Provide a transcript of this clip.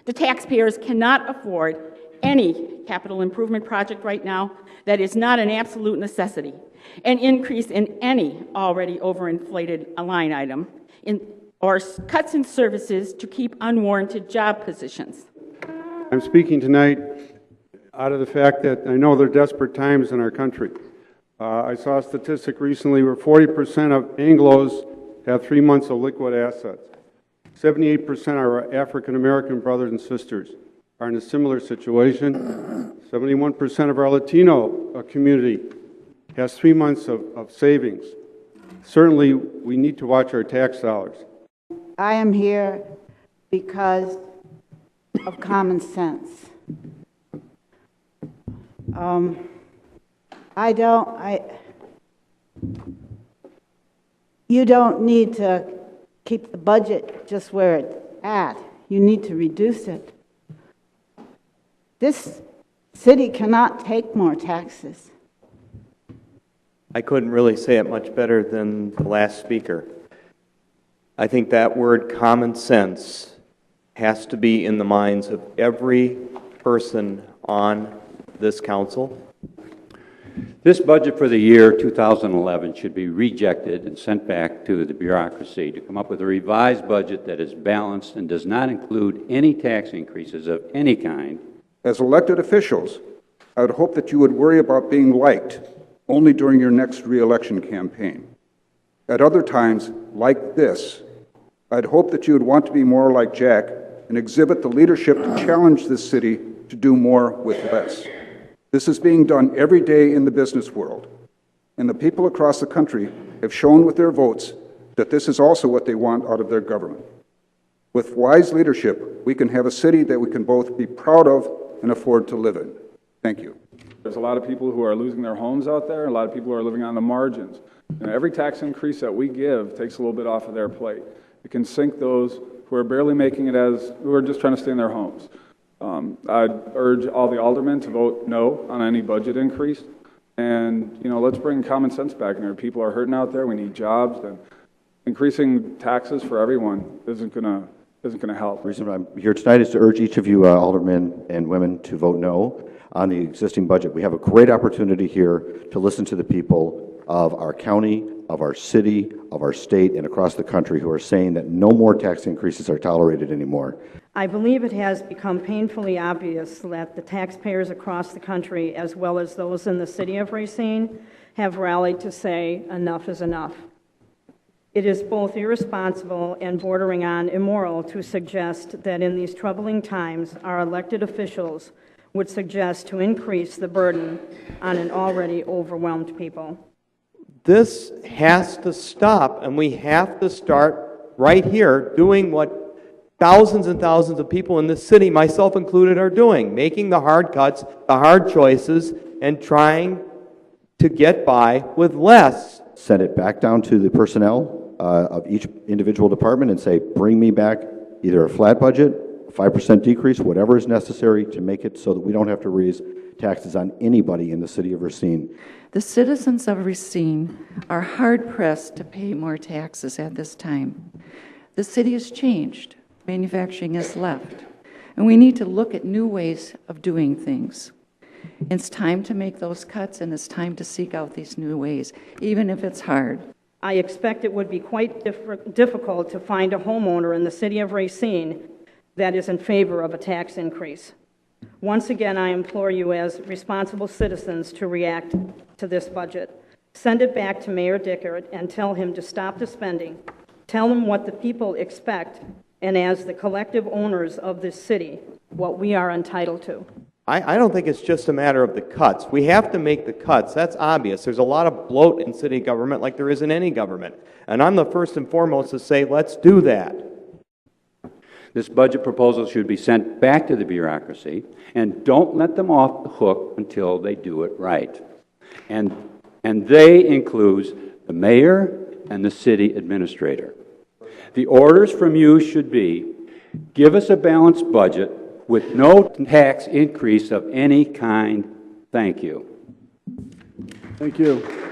The taxpayers cannot afford any capital improvement project right now that is not an absolute necessity. An increase in any already overinflated line item or cuts in services to keep unwarranted job positions. I'm speaking tonight out of the fact that I know there are desperate times in our country. I saw a statistic recently where 40% of Anglos have 3 months of liquid assets. 78% of our African American brothers and sisters are in a similar situation. 71% of our Latino community has 3 months of savings. Certainly, we need to watch our tax dollars. I am here because of common sense. You don't need to keep the budget just where it's at. You need to reduce it. This city cannot take more taxes. I couldn't really say it much better than the last speaker. I think that word common sense has to be in the minds of every person on this council. This budget for the year 2011 should be rejected and sent back to the bureaucracy to come up with a revised budget that is balanced and does not include any tax increases of any kind. As elected officials, I would hope that you would worry about being liked only during your next re-election campaign. At other times, like this, I'd hope that you would want to be more like Jack and exhibit the leadership to challenge this city to do more with less. This is being done every day in the business world, and the people across the country have shown with their votes that this is also what they want out of their government. With wise leadership, we can have a city that we can both be proud of and afford to live in. Thank you. There's a lot of people who are losing their homes out there, a lot of people who are living on the margins. And every tax increase that we give takes a little bit off of their plate. It can sink those who are barely making it who are just trying to stay in their homes. I'd urge all the aldermen to vote no on any budget increase. And, let's bring common sense back in here. People are hurting out there. We need jobs. And increasing taxes for everyone isn't going to help. The reason I'm here tonight is to urge each of you, aldermen and women, to vote no on the existing budget. We have a great opportunity here to listen to the people of our county, of our city, of our state, and across the country who are saying that no more tax increases are tolerated anymore. I believe it has become painfully obvious that the taxpayers across the country, as well as those in the City of Racine, have rallied to say enough is enough. It is both irresponsible and bordering on immoral to suggest that in these troubling times, our elected officials would suggest to increase the burden on an already overwhelmed people. This has to stop, and we have to start right here doing what thousands and thousands of people in this city, myself included, are doing, making the hard cuts, the hard choices, and trying to get by with less. Send it back down to the personnel of each individual department and say, bring me back either a flat budget, a 5% decrease, whatever is necessary to make it so that we don't have to raise taxes on anybody in the City of Racine. The citizens of Racine are hard-pressed to pay more taxes at this time. The city has changed. Manufacturing has left. And we need to look at new ways of doing things. It's time to make those cuts, and it's time to seek out these new ways, even if it's hard. I expect it would be quite difficult to find a homeowner in the City of Racine that is in favor of a tax increase. Once again, I implore you as responsible citizens to react to this budget. Send it back to Mayor Dickert and tell him to stop the spending. Tell him what the people expect, and as the collective owners of this city, what we are entitled to. I don't think it's just a matter of the cuts. We have to make the cuts. That's obvious. There's a lot of bloat in city government like there is in any government. And I'm the first and foremost to say, let's do that. This budget proposal should be sent back to the bureaucracy, and don't let them off the hook until they do it right. And they include the mayor and the city administrator. The orders from you should be, give us a balanced budget with no tax increase of any kind. Thank you. Thank you.